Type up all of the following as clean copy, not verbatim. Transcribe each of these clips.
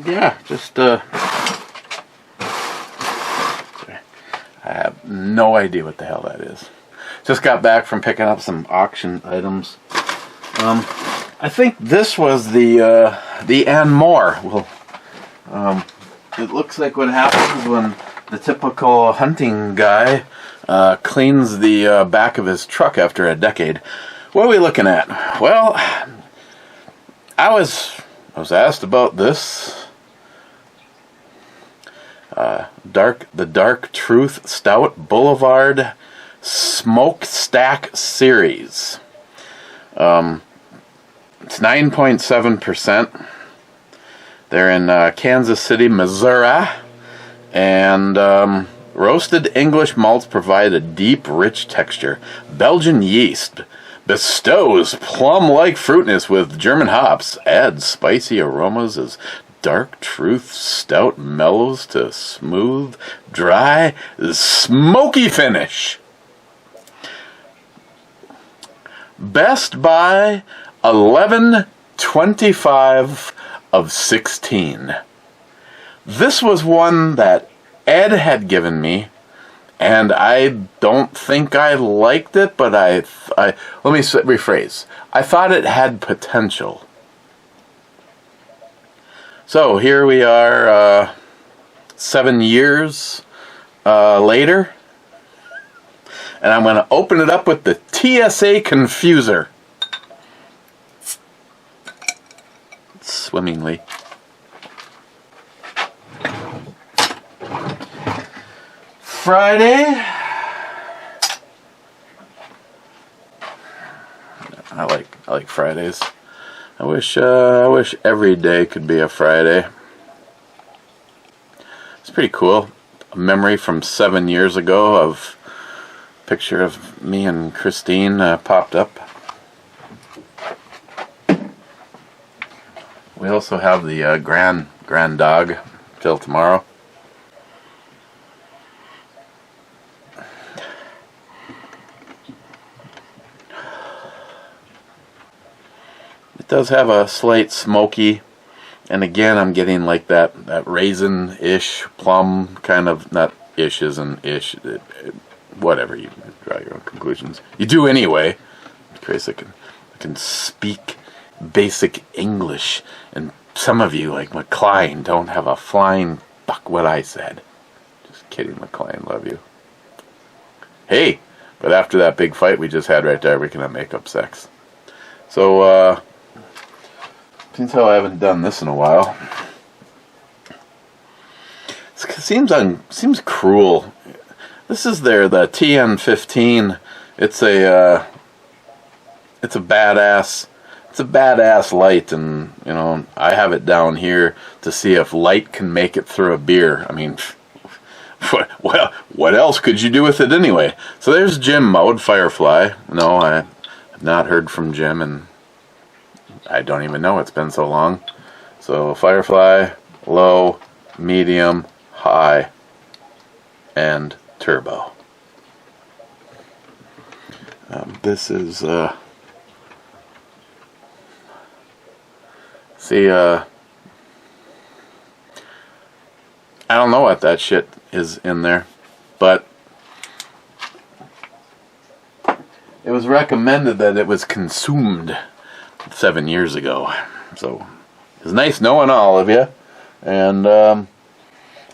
yeah, just I have no idea what the hell that is. Just got back from picking up some auction items. I think this was the and more. Well, it looks like what happens when the typical hunting guy cleans the back of his truck after a decade. What are we looking at? Well, I was asked about this. The Dark Truth Stout Boulevard Smokestack Series. It's 9.7%. They're in Kansas City, Missouri, and roasted English malts provide a deep, rich texture. Belgian yeast bestows plum-like fruitness with German hops, adds spicy aromas as Dark Truth Stout mellows to smooth, dry, smoky finish. Best by 11/25 of 16. This was one that Ed had given me, and I don't think I liked it, but I let me rephrase. I thought it had potential. So here we are, 7 years later, and I'm going to open it up with the TSA Confuser. Swimmingly. Friday. I like Fridays. I wish every day could be a Friday. It's pretty cool. A memory from 7 years ago of a picture of me and Christine popped up. We also have the grand dog till tomorrow. It does have a slight smoky, and again I'm getting like that raisin-ish, plum kind of, not ish isn't ish, whatever, you draw your own conclusions. You do anyway. Christ, I can speak basic English, and some of you, like McLean, don't have a flying fuck what I said. Just kidding, McLean, love you. Hey, but after that big fight we just had right there, we can have makeup sex. So, since how I haven't done this in a while, it seems cruel. This is the TN15. It's a badass light, and you know, I have it down here to see if light can make it through a beer. I mean, well, what else could you do with it anyway? So there's Jim mode, Firefly. No, I have not heard from Jim, and I don't even know, it's been so long. So Firefly, low, medium, high, and turbo. This is see, I don't know what that shit is in there, but it was recommended that it was consumed 7 years ago. So it's nice knowing all of you, and I'll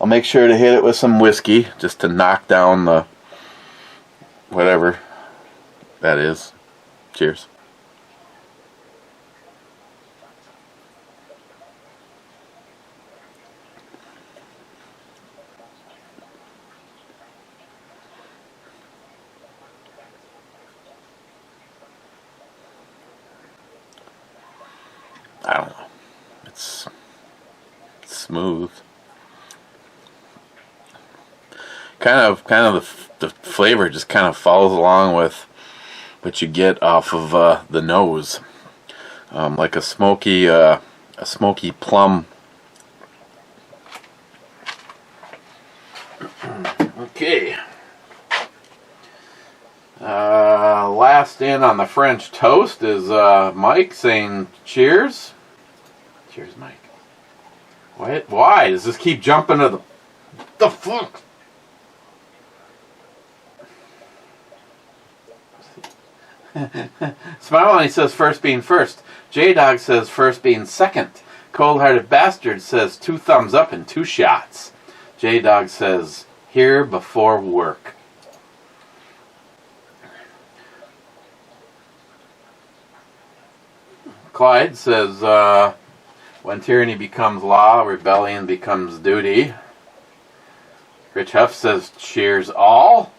make sure to hit it with some whiskey just to knock down the whatever that is. Cheers. I don't know. It's smooth. Kind of the flavor just kind of follows along with what you get off of the nose, like a smoky plum. Okay. Last in on the French toast is Mike saying cheers. Cheers, Mike. Why does this keep jumping to the fuck? Smile when he says first being first. J-Dog says first being second. Cold-hearted Bastard says 2 thumbs up and 2 shots. J-Dog says here before work. Clyde says when tyranny becomes law, rebellion becomes duty. Rich Huff says cheers all.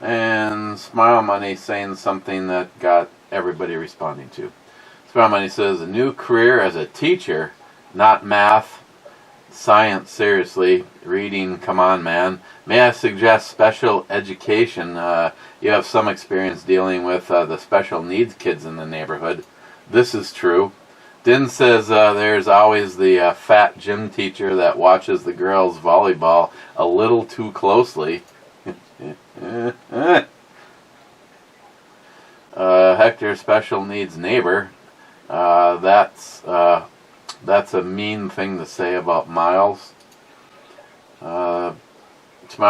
And Smile Money saying something that got everybody responding to. Smile Money says a new career as a teacher, not math, science seriously, reading, come on man. May I suggest special education? You have some experience dealing with the special needs kids in the neighborhood. This is true. Din says there's always the fat gym teacher that watches the girls volleyball a little too closely. Hector special needs neighbor. That's a mean thing to say about Miles. Smile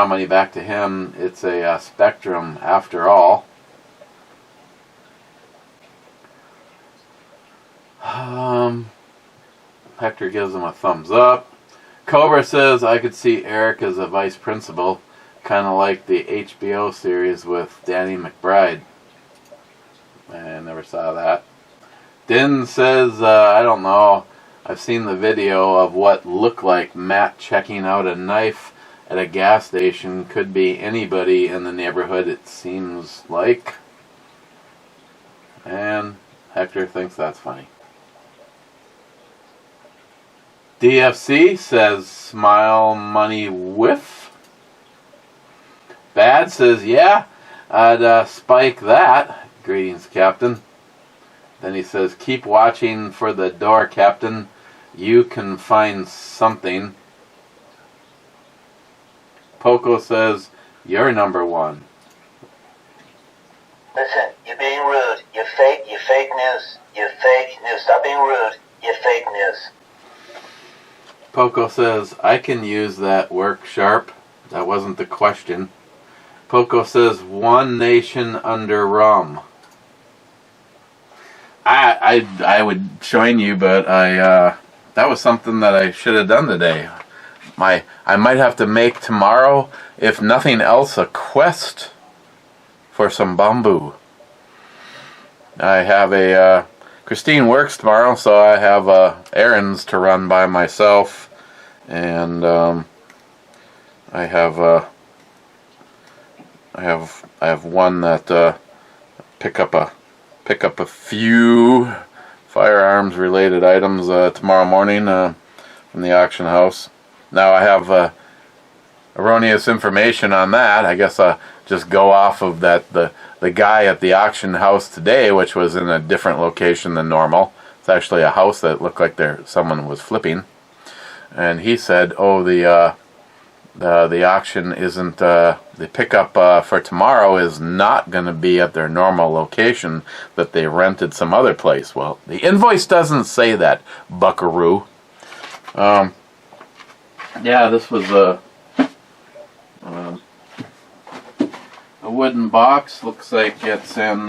Money back to him. It's a spectrum after all. Hector gives him a thumbs up. Cobra says I could see Eric as a vice principal. Kind of like the HBO series with Danny McBride. I never saw that. Din says, I don't know. I've seen the video of what looked like Matt checking out a knife at a gas station. Could be anybody in the neighborhood, it seems like. And Hector thinks that's funny. DFC says, Smile Money whiff. Bad says, yeah, I'd spike that. Greetings, Captain. Then he says, keep watching for the door, Captain. You can find something. Poco says, you're number 1. Listen, you're being rude. You're fake news. You're fake news. Stop being rude. You're fake news. Poco says, I can use that work sharp. That wasn't the question. Poco says, one nation under rum. I would join you, but that was something that I should have done today. I might have to make tomorrow, if nothing else, a quest for some bamboo. I have a Christine works tomorrow, so I have errands to run by myself, and I have one that pick up a few firearms related items tomorrow morning from the auction house. Now I have erroneous information on that. I guess I'll just go off of that the guy at the auction house today, which was in a different location than normal. It's actually a house that looked like someone was flipping, and he said, "Oh, the auction isn't the pickup for tomorrow is not going to be at their normal location, that they rented some other place." Well, the invoice doesn't say that, buckaroo. Yeah, this was a wooden box. Looks like it's in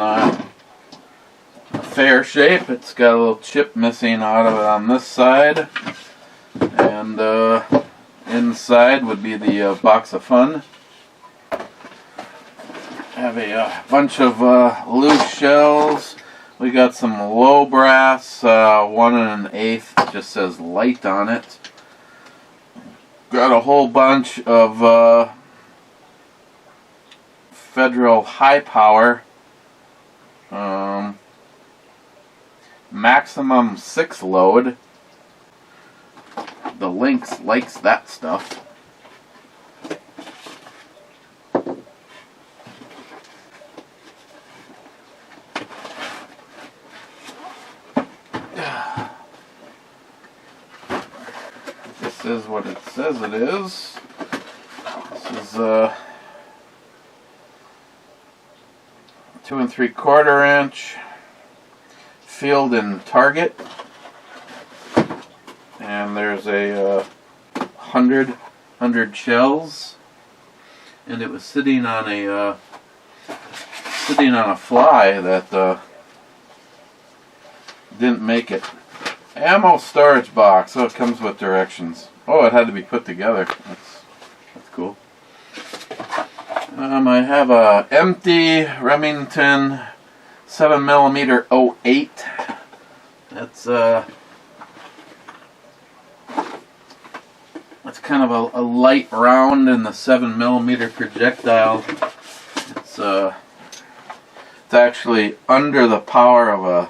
fair shape. It's got a little chip missing out of it on this side, and inside would be the box of fun. Have a bunch of loose shells. We got some low brass, 1 1/8. Just says light on it. Got a whole bunch of Federal high power, maximum 6 load. The Lynx likes that stuff. This is what it says it is. This is 2 3/4 inch field and target, and there's a 100 shells, and it was sitting on a fly that didn't make it. Ammo storage box. So it comes with directions. Oh, it had to be put together. That's cool. I have a empty Remington 7mm 08. That's kind of a light round in the 7mm projectile. It's actually under the power of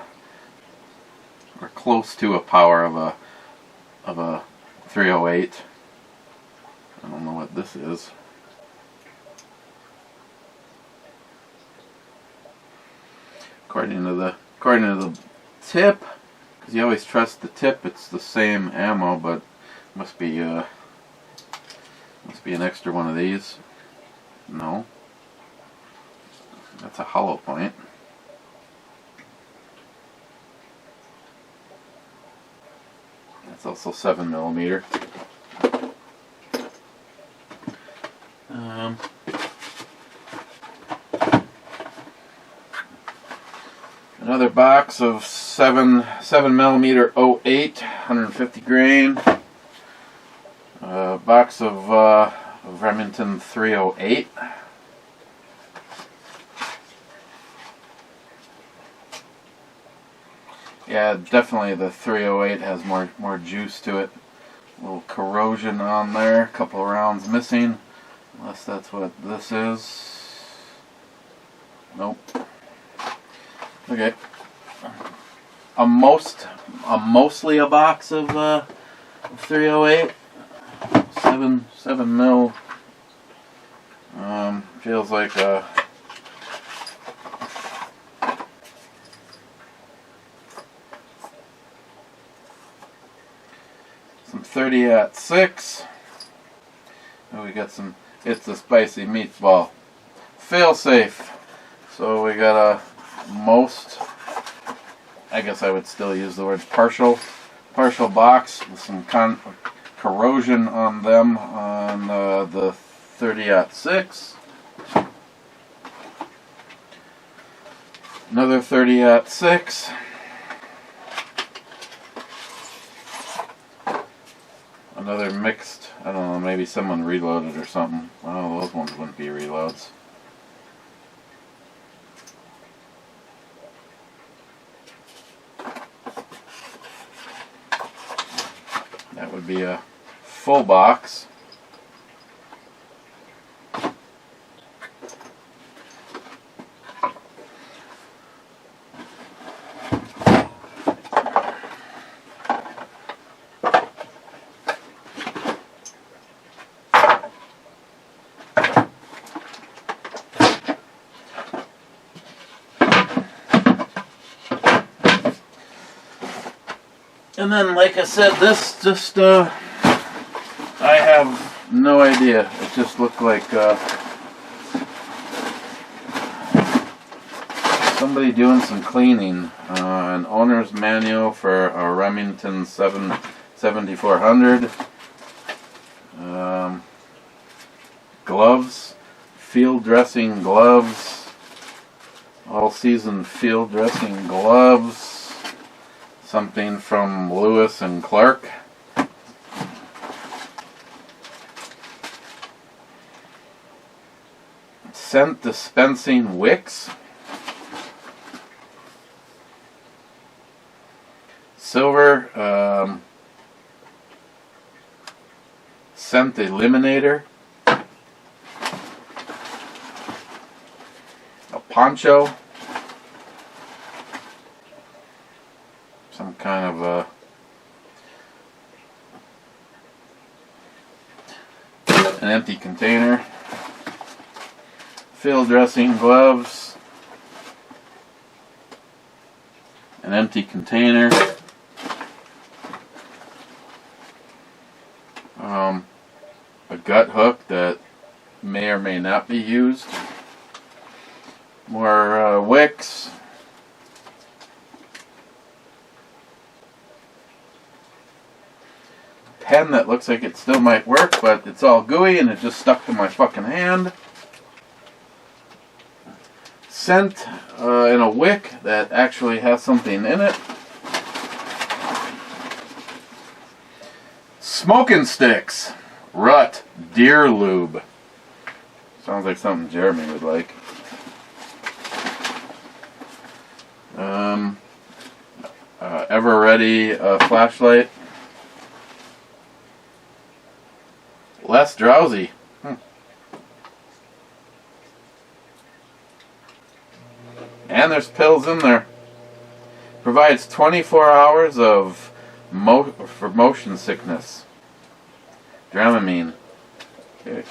or close to a power of a 308. I don't know what this is. According to the tip, because you always trust the tip, it's the same ammo, but must be an extra one of these. No, that's a hollow point. That's also 7mm. Another box of 7mm 08, 150 grain. Box of Remington 308. Yeah, definitely the 308 has more juice to it. A little corrosion on there, a couple of rounds missing, unless that's what this is. Nope. Okay. Mostly a box of 308. 7 mil. Feels like a some 30-06. Oh, we got some. It's a spicy meatball. Fail safe. So we got a most. I guess I would still use the word partial box with some corrosion on them on the 30-06. Another 30-06. Another mixed, I don't know, maybe someone reloaded or something. Oh, those ones wouldn't be reloads. That would be a full box. And then, like I said, this just, I have no idea. It just looked like somebody doing some cleaning. An owner's manual for a Remington 7400. Gloves, field dressing gloves, all-season field dressing gloves. Something from Lewis and Clark. Scent dispensing wicks. Silver scent eliminator. A poncho. Some kind of an empty container. Field dressing gloves. An empty container. A gut hook that may or may not be used. More wicks. pen that looks like it still might work, but it's all gooey and it just stuck to my fucking hand. Scent in a wick that actually has something in it. Smoking sticks. Rut Deer Lube. Sounds like something Jeremy would like. Ever Ready flashlight. Less drowsy. And there's pills in there. Provides 24 hours of for motion sickness. Dramamine. Okay.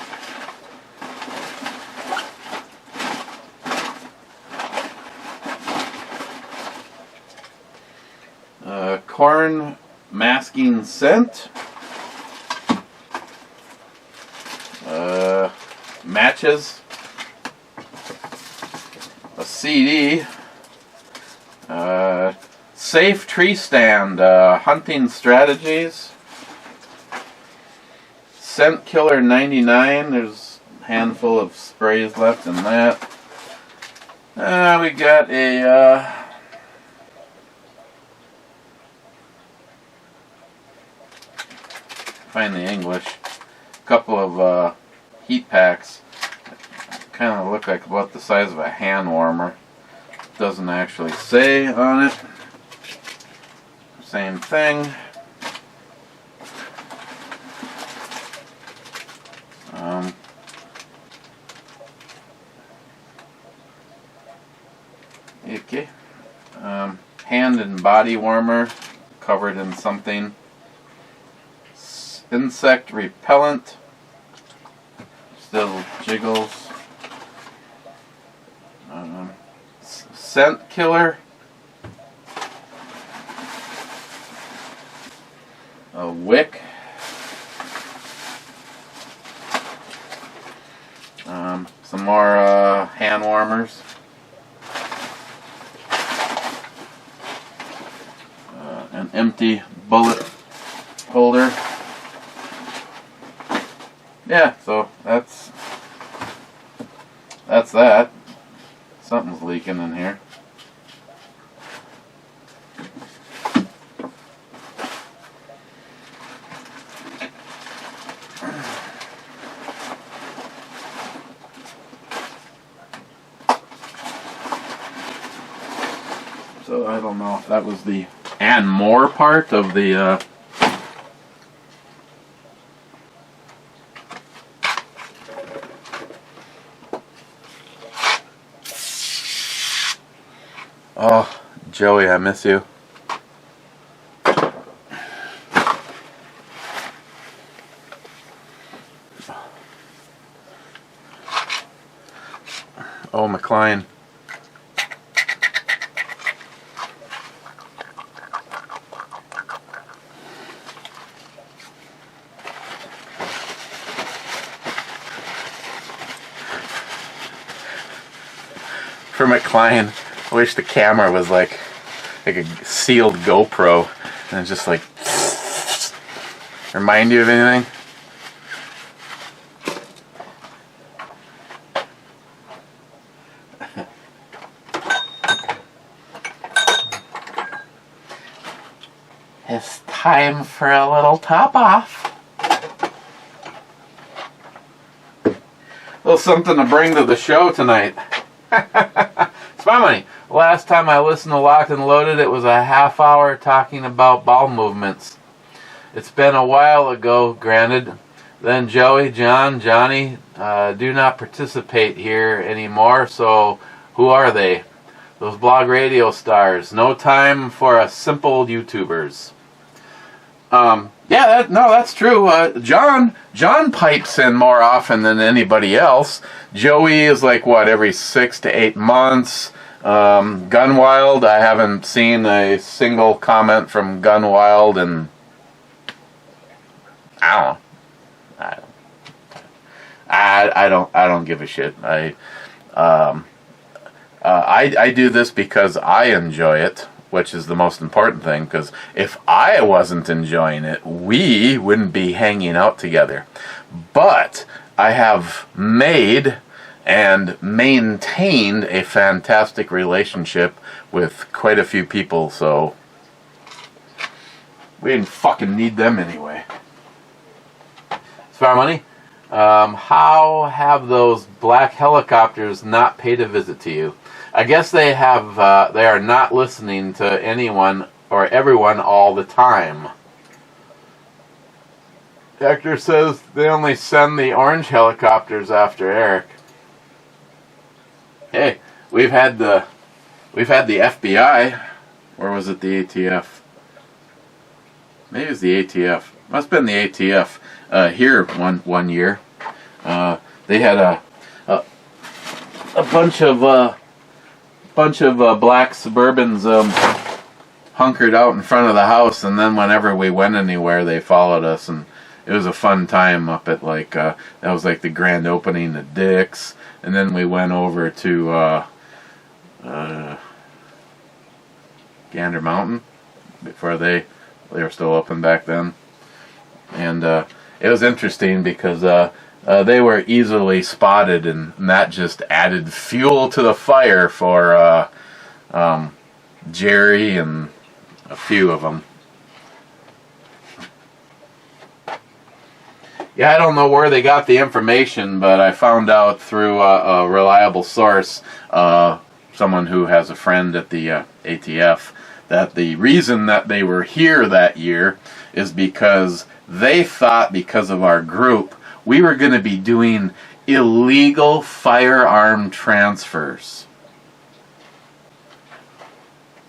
Corn masking scent. Matches. A CD. Safe tree stand. Hunting strategies. Scent Killer 99. There's a handful of sprays left in that. We got a find the English. Couple of heat packs. Kind of look like about the size of a hand warmer. Doesn't actually say on it. Same thing. Okay. Hand and body warmer covered in something. Insect repellent. Still jiggles. Scent killer. A wick. Some more hand warmers. An empty bullet holder. Yeah, so that's that. Something's leaking in here. So I don't know if that was the and more part of the Oh, Joey, I miss you. Oh, McLean. For McLean, I wish the camera was like a sealed GoPro and it's just like remind you of anything? It's time for a little top off. A little something to bring to the show tonight. It's my money. Last time I listened to Locked and Loaded, it was a half hour talking about bowel movements. It's been a while ago, granted. Then Joey, John, Johnny do not participate here anymore, so who are they? Those blog radio stars. No time for us simple YouTubers. Yeah, that's true. John pipes in more often than anybody else. Joey is like, what, every 6 to 8 months. Gunwild, I haven't seen a single comment from Gunwild, and I don't give a shit. I do this because I enjoy it. which is the most important thing, because if I wasn't enjoying it, we wouldn't be hanging out together. But I have made and maintained a fantastic relationship with quite a few people, so we didn't fucking need them anyway. Spare money? How have those black helicopters not paid a visit to you? I guess they have. They are not listening to anyone or everyone all the time. Hector says they only send the orange helicopters after Eric. Hey, we've had the FBI. Or was it the ATF? Maybe it was the ATF. Must have been the ATF here one year. They had a bunch of black Suburbans hunkered out in front of the house, and then whenever we went anywhere, they followed us, and it was a fun time up at that was like the grand opening at Dick's, and then we went over to Gander Mountain before they were still open back then, and it was interesting because they were easily spotted, and that just added fuel to the fire for Jerry and a few of them. Yeah, I don't know where they got the information, but I found out through a reliable source, someone who has a friend at the ATF, that the reason that they were here that year is because they thought, because of our group, we were going to be doing illegal firearm transfers.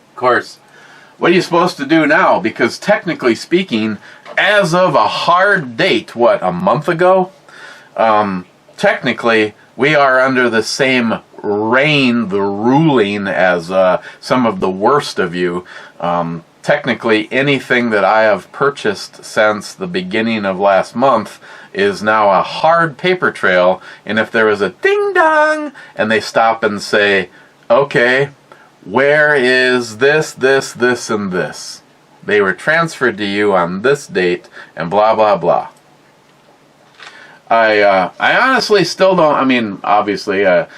Of course, what are you supposed to do now? Because technically speaking, as of a hard date, a month ago? Technically, we are under the same the ruling as some of the worst of you. Technically, anything that I have purchased since the beginning of last month is now a hard paper trail, and if there is a ding-dong, and they stop and say, okay, where is this, and this? They were transferred to you on this date, and blah, blah, blah. I honestly still don't. I mean, obviously, Donald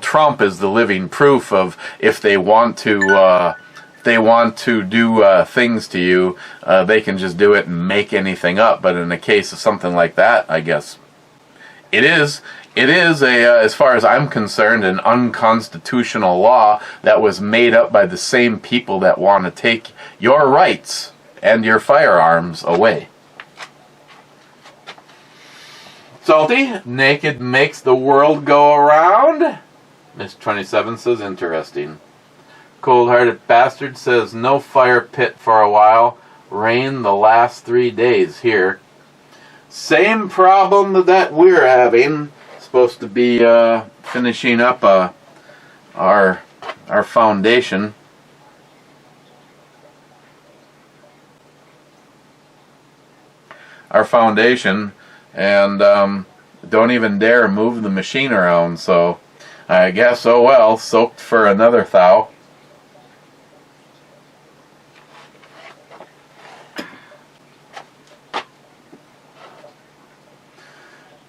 Trump is the living proof of if they want to do things to you, they can just do it and make anything up. But in the case of something like that, I guess it is as far as I'm concerned, an unconstitutional law that was made up by the same people that want to take your rights and your firearms away. Salty, naked makes the world go around. Miss 27 says, interesting. Cold-hearted bastard says, no fire pit for a while. Rain the last 3 days here. Same problem that we're having. Supposed to be finishing up our foundation. And don't even dare move the machine around, so I guess, oh well, soaked for another thou.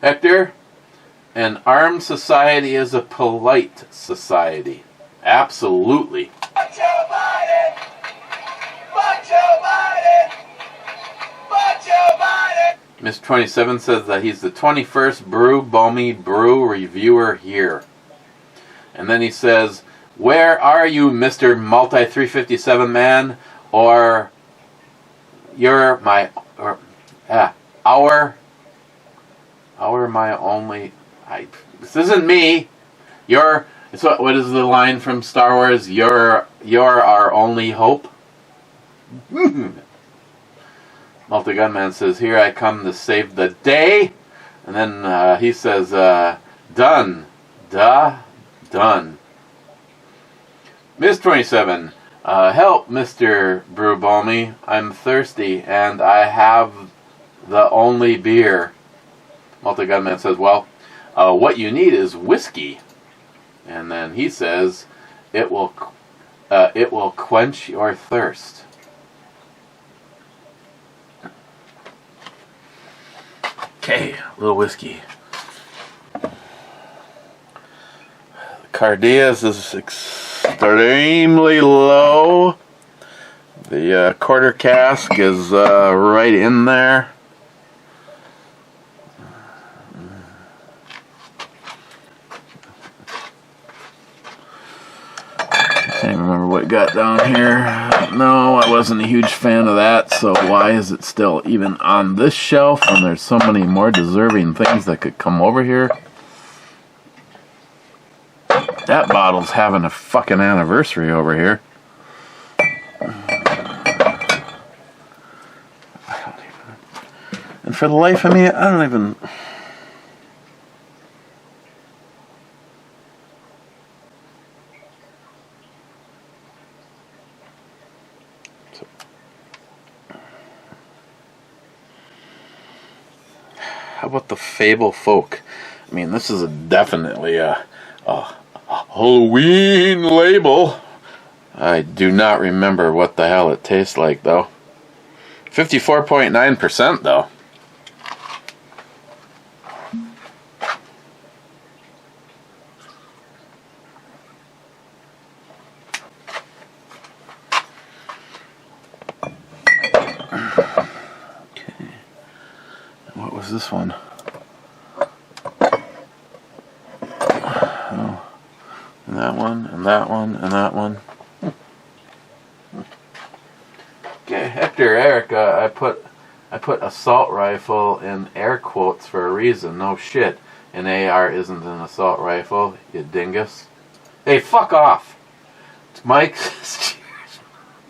Hector, an armed society is a polite society. Absolutely. Fuck Joe Biden! Fuck Joe Biden! Fuck Joe Biden! Miss 27 says that he's the 21st brew reviewer here. And then he says, where are you, Mr. Multi-357 man? Or you're my... Our my only... this isn't me. You're... what is the line from Star Wars? You're our only hope. Multi-Gunman says, here I come to save the day. And then he says, done. Done. Miss 27, help, Mr. Brewbalmy. I'm thirsty, and I have the only beer. Multi-Gunman says, well, what you need is whiskey. And then he says, It will quench your thirst. Okay, a little whiskey. The Cardias is extremely low. The quarter cask is right in there. Can't remember what got down here. No, I wasn't a huge fan of that, so why is it still even on this shelf when there's so many more deserving things that could come over here? That bottle's having a fucking anniversary over here. And for the life of me, I don't even... How about the Fable Folk? I mean, this is definitely a Halloween label. I do not remember what the hell it tastes like, though. 54.9% though. Okay. What was this one? Oh. And that one, and that one, and that one. Okay, Hector, Eric, I put assault rifle in air quotes for a reason. No shit. An AR isn't an assault rifle, you dingus. Hey, fuck off. It's Mike. Cheers.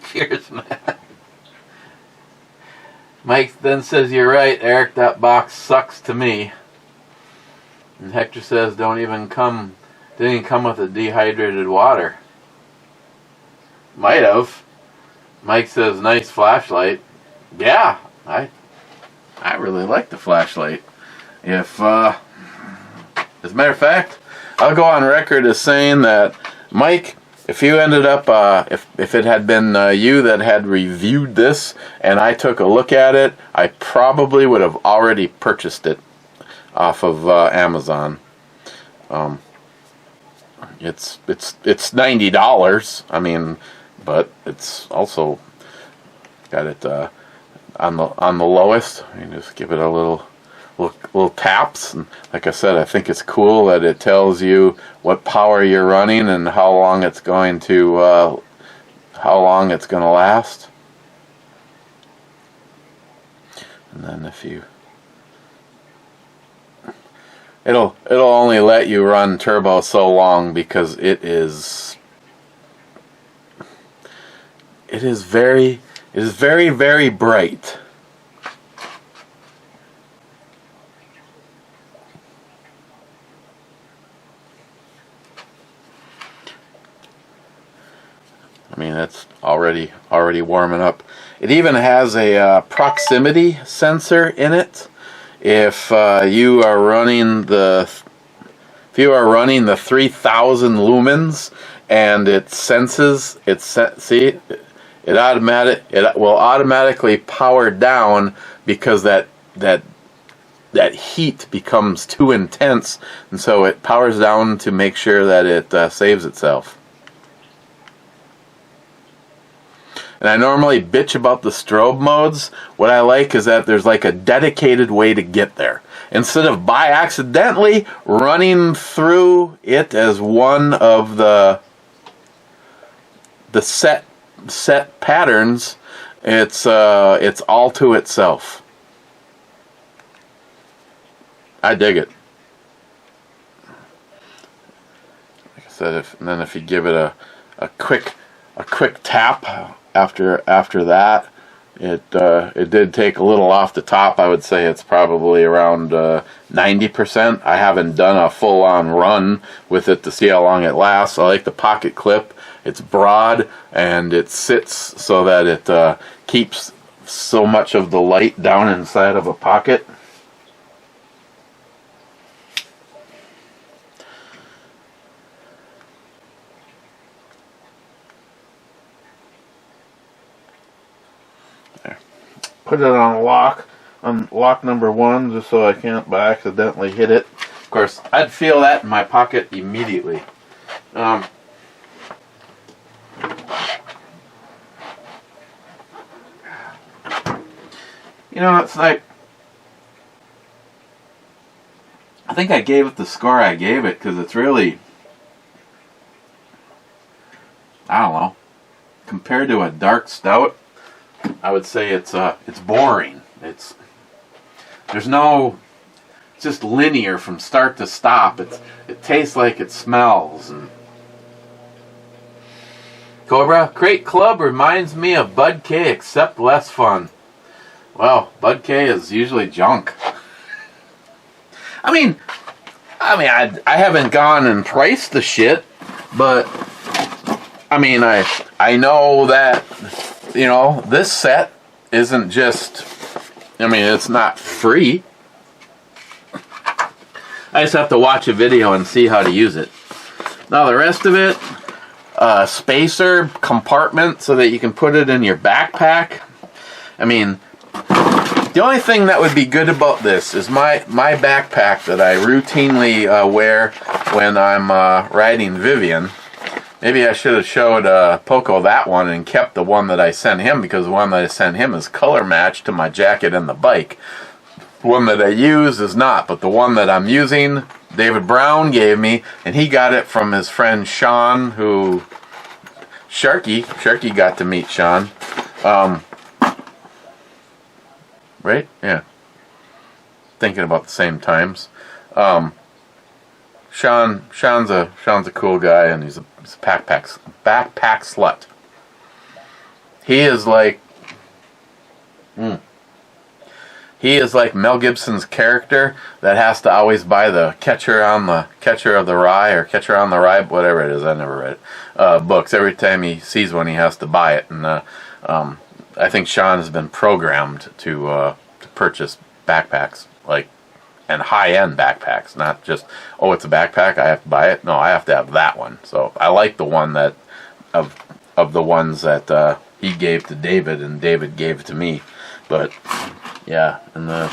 Cheers, man. Mike then says, you're right, Eric, that box sucks to me. And Hector says, didn't even come with a dehydrated water. Might have. Mike says, nice flashlight. Yeah, I really like the flashlight. If, as a matter of fact, I'll go on record as saying that, Mike, if you ended up, if it had been you that had reviewed this and I took a look at it, I probably would have already purchased it off of Amazon. It's $90. I mean, but it's also got it on the lowest. You just give it a little taps, and like I said, I think it's cool that it tells you what power you're running and how long it's going to last. And then if you it'll only let you run turbo so long because it is very very bright. I mean, it's already warming up. It even has a proximity sensor in it. If you are running the 3,000 lumens and it senses it will automatically power down because that heat becomes too intense, and so it powers down to make sure that it saves itself. And I normally bitch about the strobe modes. What I like is that there's like a dedicated way to get there. Instead of by accidentally running through it as one of the set patterns, it's all to itself. I dig it. Like I said, if you give it a quick tap after that, it did take a little off the top. I would say it's probably around 90%. I haven't done a full-on run with it to see how long it lasts. I like the pocket clip. It's broad and it sits so that it keeps so much of the light down inside of a pocket. put it on lock number 1, just so I can't by accidentally hit it. Of course, I'd feel that in my pocket immediately. You know, it's like, I think I gave it the score I gave it because it's really, I don't know, compared to a dark stout, I would say it's boring. It's just linear from start to stop. It tastes like it smells. And Cobra, Crate Club reminds me of Bud K, except less fun. Well, Bud K is usually junk. I mean, I haven't gone and priced the shit, but I mean, I know that, you know, this set isn't just, I mean, it's not free. I just have to watch a video and see how to use it. Now the rest of it, spacer compartment so that you can put it in your backpack. I mean, the only thing that would be good about this is my backpack that I routinely wear when I'm riding Vivian. Maybe I should have showed Poco that one and kept the one that I sent him, because the one that I sent him is color matched to my jacket and the bike. The one that I use is not, but the one that I'm using, David Brown gave me, and he got it from his friend Sean, who Sharky got to meet Sean. Right? Yeah. Thinking about the same times. Sean's a cool guy, and he's a backpack slut. He is like Mel Gibson's character that has to always buy the Catcher of the Rye, or Catcher on the Rye, whatever it is. I never read it. Books. Every time he sees one, he has to buy it, and I think Sean has been programmed to purchase backpacks, like, and high-end backpacks, not just, oh, it's a backpack, I have to buy it. No, I have to have that one. So I like the one that of the ones that he gave to David and David gave to me. But yeah, and the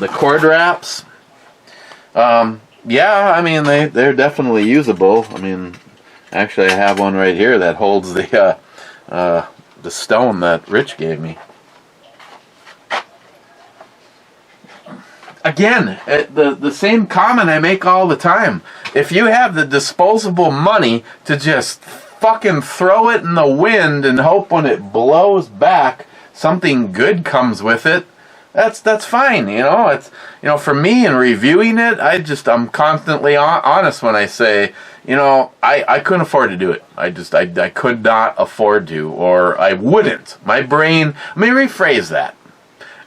cord wraps, yeah, I mean they're definitely usable. I mean, actually I have one right here that holds the stone that Rich gave me. Again, the same comment I make all the time. If you have the disposable money to just fucking throw it in the wind and hope when it blows back something good comes with it, that's fine. You know, it's, you know, for me in reviewing it, I'm constantly honest when I say, you know, I couldn't afford to do it. I could not afford to, or I wouldn't. My brain, let me rephrase that.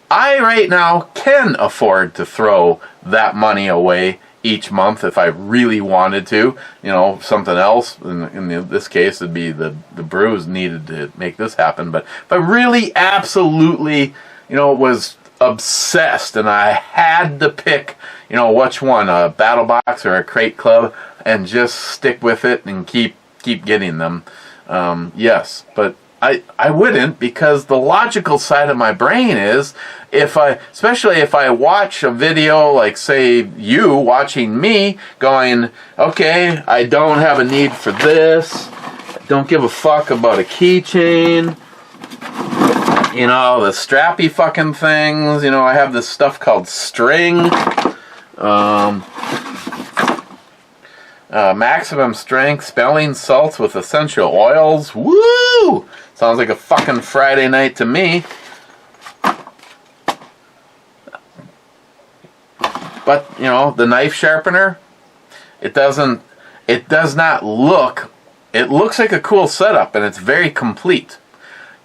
I right now can afford to throw that money away each month if I really wanted to. You know, something else, in this case, it'd be the brews needed to make this happen. But if I really absolutely, you know, was obsessed and I had to pick, you know, which one, a Battle Box or a Crate Club, and just stick with it and keep getting them, yes. But I wouldn't, because the logical side of my brain is, especially if I watch a video like, say, you watching me going, okay, I don't have a need for this, don't give a fuck about a keychain, you know, the strappy fucking things, you know, I have this stuff called string, maximum strength, spelling salts with essential oils, woo! Sounds like a fucking Friday night to me. But, you know, the knife sharpener, it does not look, it looks like a cool setup and it's very complete.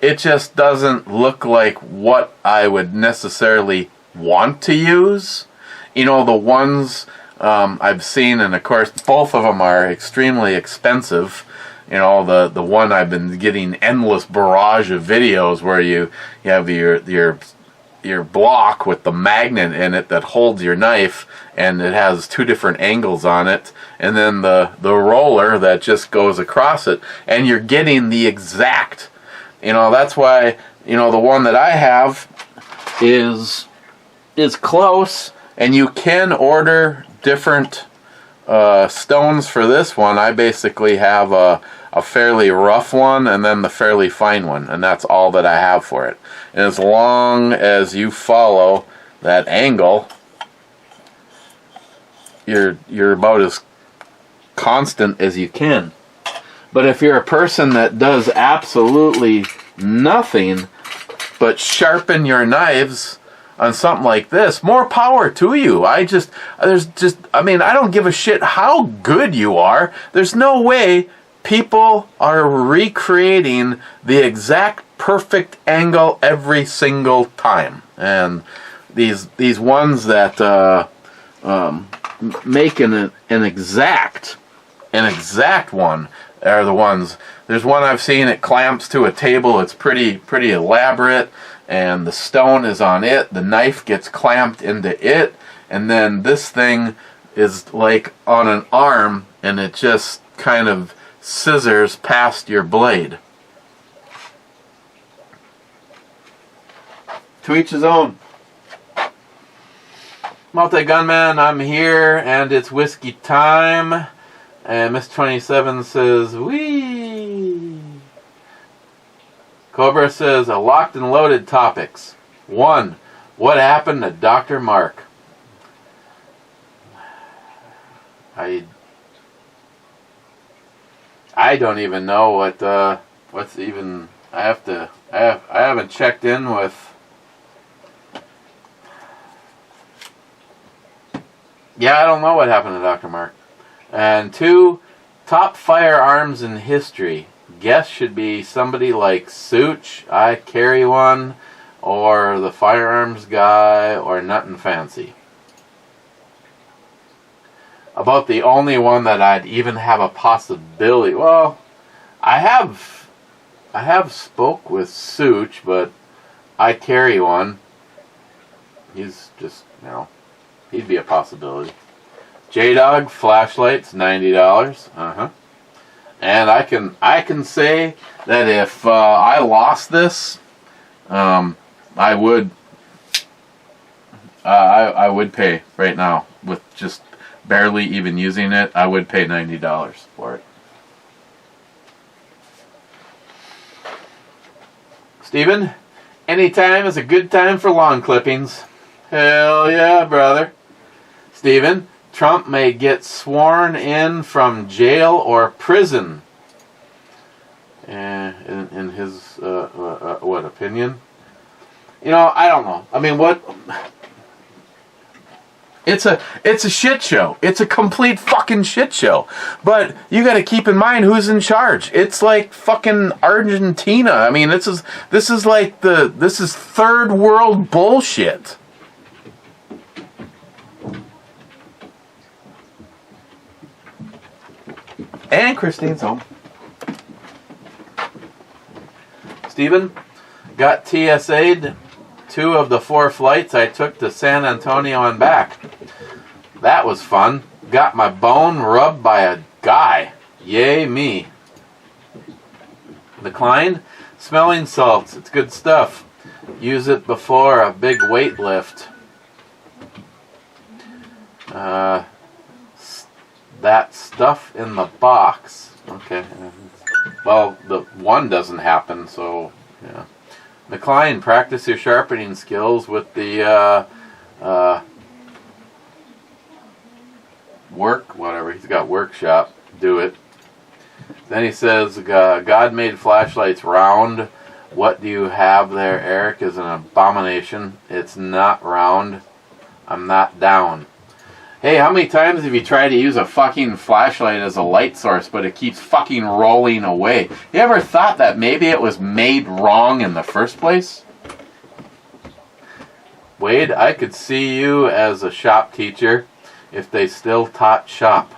It just doesn't look like what I would necessarily want to use. You know, the ones I've seen, and of course both of them are extremely expensive. You know, the one I've been getting endless barrage of videos where you have your block with the magnet in it that holds your knife, and it has two different angles on it, and then the roller that just goes across it, and you're getting the exact, you know, that's why you know, the one that I have is close, and you can order different stones for this one. I basically have a fairly rough one and then the fairly fine one, and that's all that I have for it. And as long as you follow that angle, you're about as constant as you can. But if you're a person that does absolutely nothing but sharpen your knives on something like this, more power to you. I don't give a shit how good you are. There's no way people are recreating the exact perfect angle every single time. And these ones that make an exact one are the ones. There's one I've seen, it clamps to a table. It's pretty elaborate, and the stone is on it. The knife gets clamped into it, and then this thing is like on an arm, and it just kind of scissors past your blade. To each his own. Multi-Gunman, I'm here, and it's whiskey time. And Miss 27 says, wee. Cobra says, a locked and loaded topics. 1. What happened to Dr. Mark? I don't even know what's even. I haven't checked in with. Yeah, I don't know what happened to Dr. Mark. And 2, top firearms in history. Guess should be somebody like Such, I carry one, or the firearms guy, or Nuttin' Fancy. About the only one that I'd even have a possibility. Well, I have spoke with Such, but I carry one. He's just, he'd be a possibility. J-Dog flashlights, $90. And I can say that if I lost this, I would pay right now with just barely even using it. I would pay $90 for it. Steven, anytime is a good time for lawn clippings. Hell yeah, brother. Steven, Trump may get sworn in from jail or prison. In his what opinion? I don't know. I mean, what? It's a shit show. It's a complete fucking shit show. But you got to keep in mind who's in charge. It's like fucking Argentina. I mean, this is third world bullshit. And Christine's home. Steven, got TSA'd 2 of the 4 flights I took to San Antonio and back. That was fun. Got my bone rubbed by a guy. Yay me. Declined, smelling salts. It's good stuff. Use it before a big weight lift. That stuff in the box. Okay. Well, the one doesn't happen, so yeah. McLean, practice your sharpening skills with the whatever. He's got workshop. Do it. Then he says, God made flashlights round. What do you have there, Eric, is an abomination. It's not round. I'm not down. Hey, how many times have you tried to use a fucking flashlight as a light source, but it keeps fucking rolling away? You ever thought that maybe it was made wrong in the first place? Wade, I could see you as a shop teacher if they still taught shop.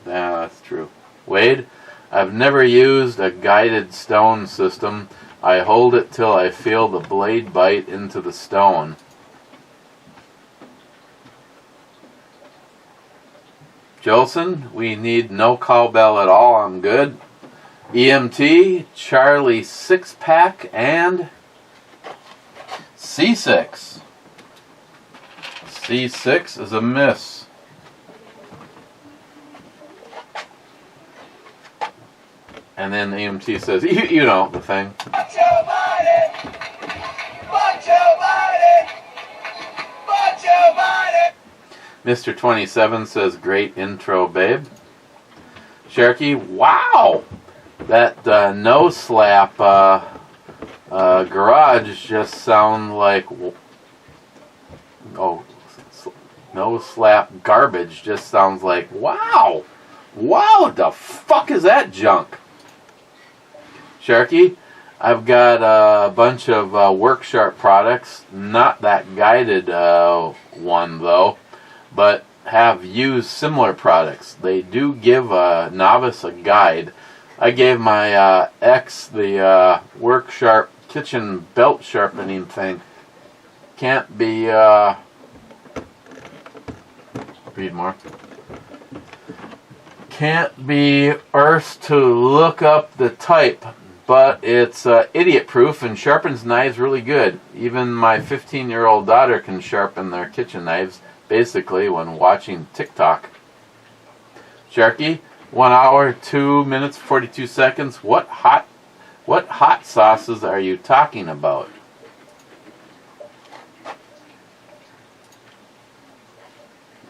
Yeah, that's true. Wade, I've never used a guided stone system. I hold it till I feel the blade bite into the stone. Jolson, we need no cowbell at all. I'm good. EMT, Charlie 6-pack, and C6. C6 is a miss. And then EMT says, you know the thing. Watch your body. Watch your body. Watch your body. Mr. 27 says, great intro, babe. Cherokee, wow! That no slap garage just sound like, oh, no slap garbage just sounds like, wow! Wow, the fuck is that junk? Cherokee, I've got a bunch of Work Sharp products, not that guided one though, but have used similar products. They do give a novice a guide. I gave my ex the Work Sharp kitchen belt sharpening thing. Can't be read more. Can't be arsed to look up the type, but it's idiot proof and sharpens knives really good. Even my 15-year-old daughter can sharpen their kitchen knives basically when watching TikTok. Sharky, 1 hour, 2 minutes, 42 seconds. What hot sauces are you talking about?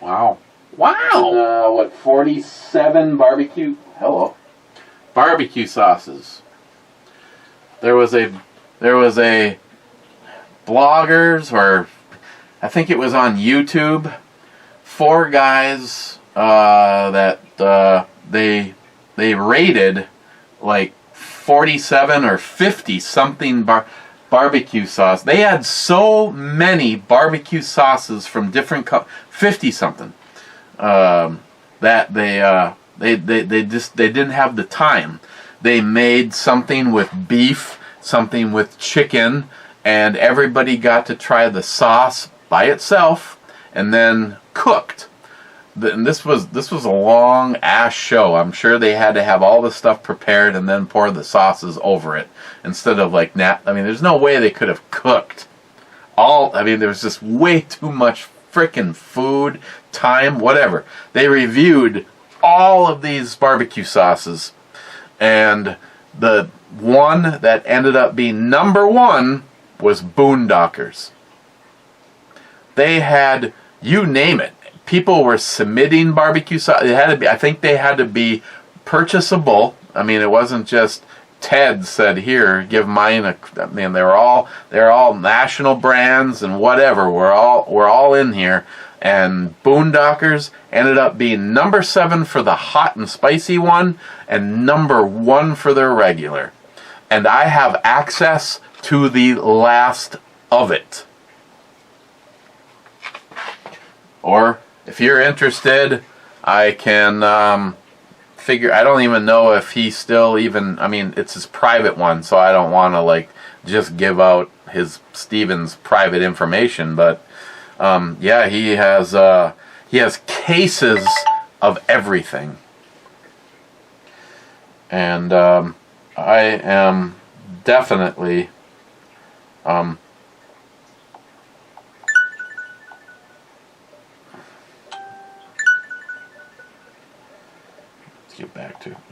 Wow. Wow. What, 47 barbecue? Hello. Barbecue sauces. There was a bloggers, or I think it was on YouTube, 4 guys that they rated like 47 or 50 something barbecue sauce. They had so many barbecue sauces from different 50 something that they didn't have the time. They made something with beef, something with chicken, and everybody got to try the sauce by itself and then cooked. And this was a long ass show. I'm sure they had to have all the stuff prepared and then pour the sauces over it instead of like there's no way they could have cooked there was just way too much frickin' food, time, whatever. They reviewed all of these barbecue sauces, and the one that ended up being number 1 was Boondockers. They had, you name it. People were submitting barbecue sauce. It had to be, I think they had to be purchasable. I mean, it wasn't just Ted said, here, give mine a, they're all national brands and whatever. We're all in here. And Boondockers ended up being number 7 for the hot and spicy one and number 1 for their regular. And I have access to the last of it. Or if you're interested, I can I don't even know if he still even, it's his private one, so I don't want to just give out Steven's private information, but yeah, he has cases of everything. And I am definitely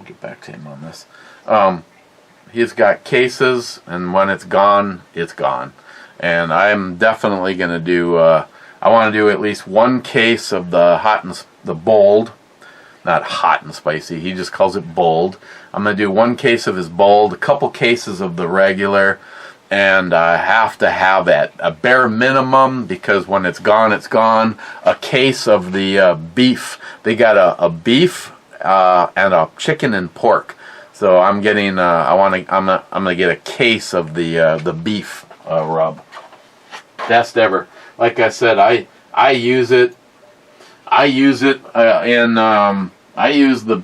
get back to him on this. He's got cases, and when it's gone, it's gone. And I'm definitely going to do, I want to do at least 1 case of the bold, not hot and spicy, he just calls it bold. I'm going to do 1 case of his bold, a couple cases of the regular, and I have to have at a bare minimum, because when it's gone, a case of the beef. They got a beef and a chicken and pork. So I'm getting I'm gonna get a case of the beef rub. Best ever. Like I said, I use it. I use the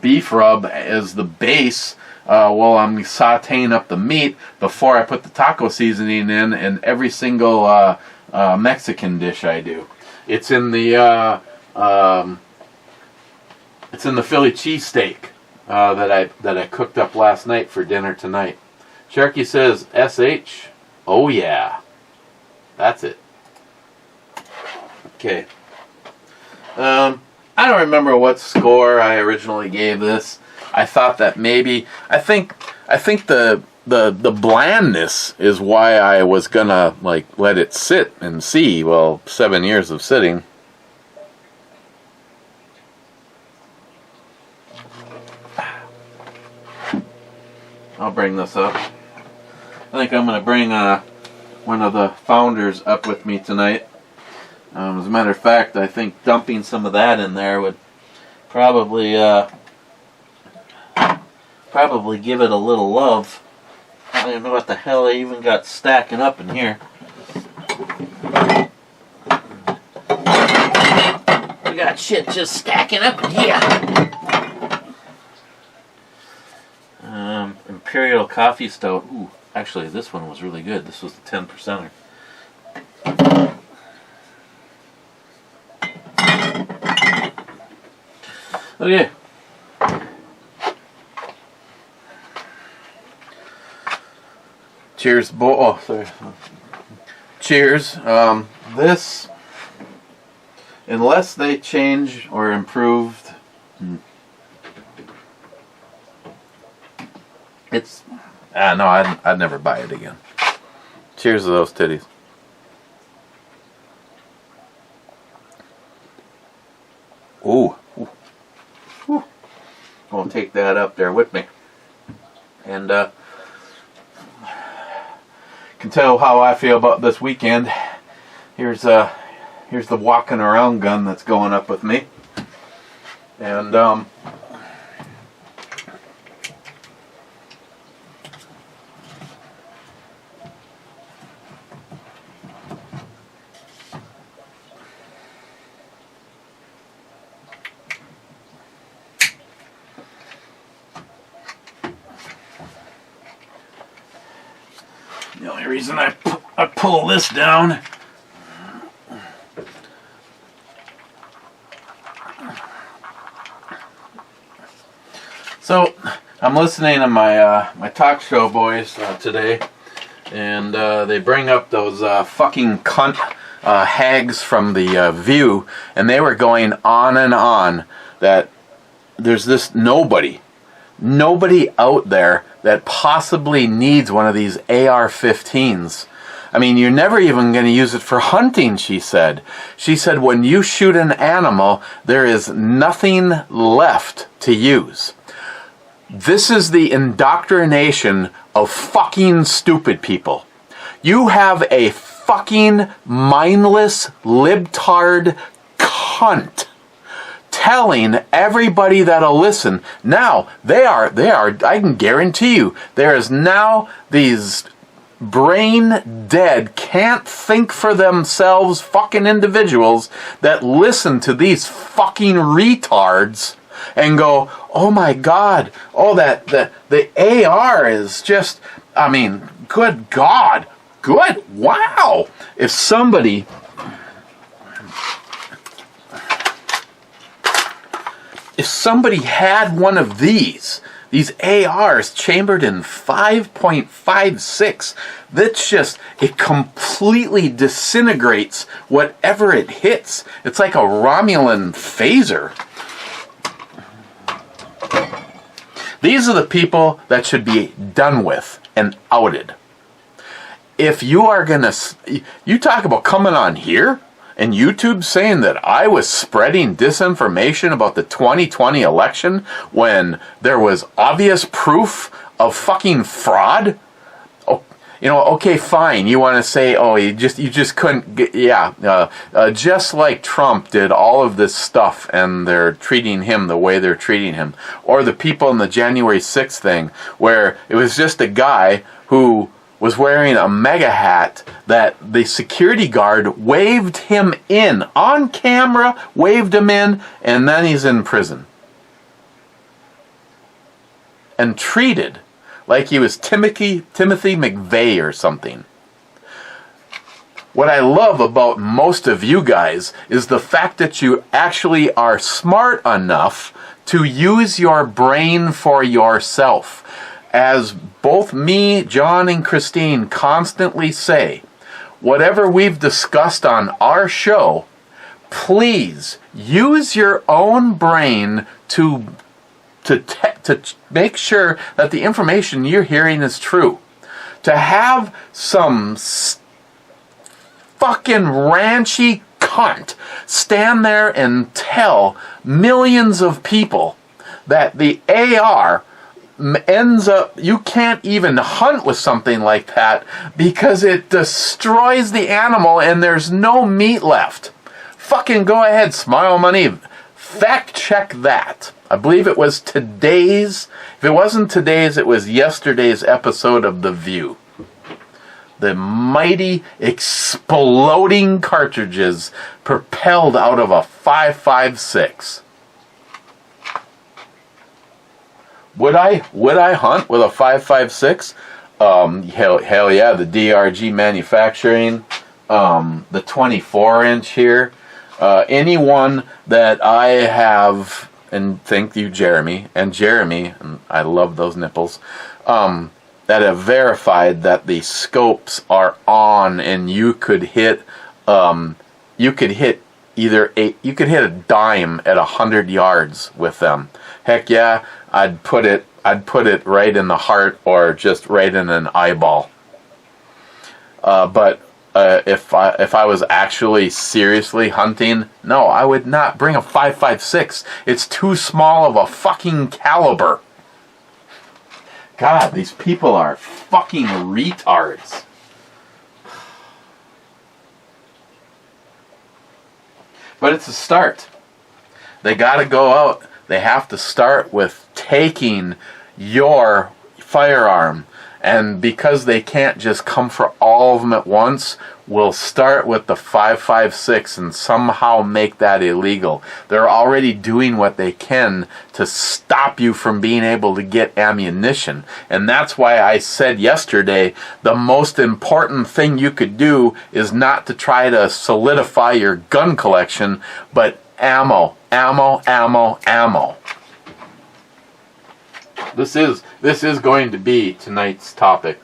beef rub as the base while I'm sauteing up the meat before I put the taco seasoning in every single Mexican dish I do. It's in the Philly cheesesteak that I cooked up last night for dinner tonight. Cherokee says, SH, oh yeah. That's it. Okay. I don't remember what score I originally gave this. I thought that maybe I think the blandness is why I was gonna like let it sit and see. Well, 7 years of sitting. I'll bring this up. I think I'm gonna bring one of the founders up with me tonight. As a matter of fact, I think dumping some of that in there would probably give it a little love. I don't even know what the hell I even got stacking up in here. We got shit just stacking up in here. Imperial Coffee Stout. Ooh, actually, this one was really good. This was the 10%er. Okay. Cheers, oh, sorry. Cheers. This, unless they change or improved, it's, no, I'd never buy it again. Cheers to those titties. Ooh. Ooh. I'll take that up there with me. And, can tell how I feel about this weekend. Here's the walking around gun that's going up with me. And, the only reason I pull this down so I'm listening to my my talk show boys today, and they bring up those fucking cunt hags from the View, and they were going on and on that there's this nobody out there that possibly needs one of these AR-15s. I mean, you're never even going to use it for hunting, she said. She said when you shoot an animal, there is nothing left to use. This is the indoctrination of fucking stupid people. You have a fucking mindless libtard cunt telling everybody that'll listen. Now, they are, I can guarantee you, there is now these brain dead, can't think for themselves fucking individuals that listen to these fucking retards and go, oh my God, oh the AR is just, I mean, good God, good, wow. If somebody had one of these ARs chambered in 5.56, that's just, it completely disintegrates whatever it hits. It's like a Romulan phaser. These are the people that should be done with and outed. If you are gonna, you talk about coming on here and YouTube saying that I was spreading disinformation about the 2020 election when there was obvious proof of fucking fraud. Oh, you know, okay, fine. You want to say, oh, you just couldn't get, yeah. Just like Trump did all of this stuff and they're treating him the way they're treating him. Or the people in the January 6th thing where it was just a guy who was wearing a mega hat that the security guard waved him in on camera, waved him in, and then he's in prison. And treated like he was Timothy McVeigh or something. What I love about most of you guys is the fact that you actually are smart enough to use your brain for yourself. As both me, John, and Christine constantly say, whatever we've discussed on our show, please use your own brain to make sure that the information you're hearing is true. To have some fucking ranchy cunt stand there and tell millions of people that the AR ends up, you can't even hunt with something like that because it destroys the animal and there's no meat left. Fucking go ahead, Smile Money. Fact check that. I believe it was today's, if it wasn't today's, it was yesterday's episode of The View. The mighty exploding cartridges propelled out of a 5.56. Would I hunt with a 5.56? Hell yeah, the DRG manufacturing, the 24-inch here. Anyone that I have, and thank you, Jeremy, and I love those nipples, that have verified that the scopes are on, and you could hit a dime at 100 yards with them. Heck yeah, I'd put it right in the heart or just right in an eyeball. But if I was actually seriously hunting, no, I would not bring a 5.56. It's too small of a fucking caliber. God, these people are fucking retards. But it's a start. They gotta go out. They have to start with taking your firearm. And because they can't just come for all of them at once, we'll start with the 5.56 and somehow make that illegal. They're already doing what they can to stop you from being able to get ammunition. And that's why I said yesterday, the most important thing you could do is not to try to solidify your gun collection, but ammo, ammo, ammo, ammo. This is going to be tonight's topic.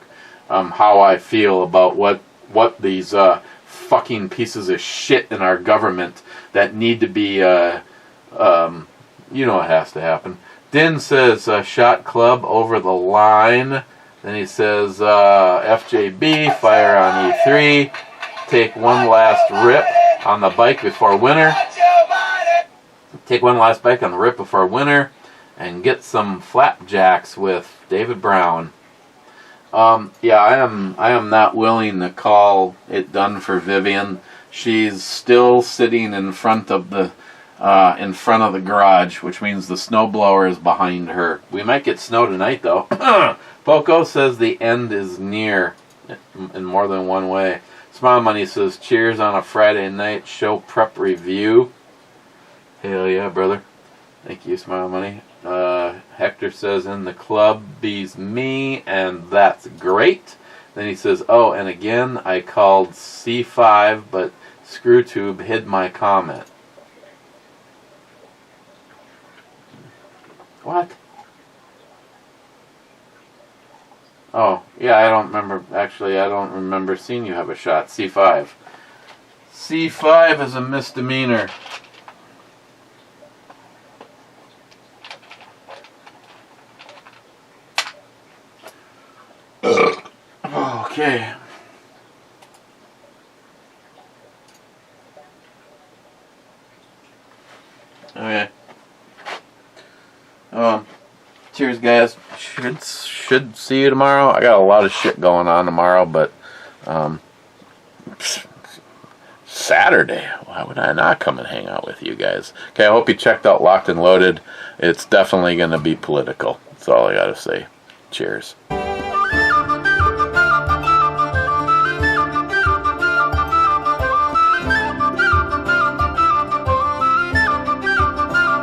How I feel about what these fucking pieces of shit in our government that need to be, you know what has to happen. Din says, shot club over the line. Then he says, FJB, fire on E3. Take one last rip on the bike before winter. Take one last bike on the rip before winter. And get some flapjacks with David Brown. Yeah, I am not willing to call it done for Vivian. She's still sitting in front of the garage, which means the snowblower is behind her. We might get snow tonight, though. Poco says the end is near in more than one way. Smile Money says, cheers on a Friday night show prep review. Hell yeah, brother. Thank you, Smile Money. Hector says, in the club bees me, and that's great. Then he says, oh, and again, I called C5, but ScrewTube hid my comment. What? Oh, yeah, I don't remember seeing you have a shot. C5. C5 is a misdemeanor. Okay. Okay. Cheers, guys. Should see you tomorrow. I got a lot of shit going on tomorrow, but Saturday, why would I not come and hang out with you guys? Okay, I hope you checked out Locked and Loaded. It's definitely going to be political. That's all I got to say. Cheers.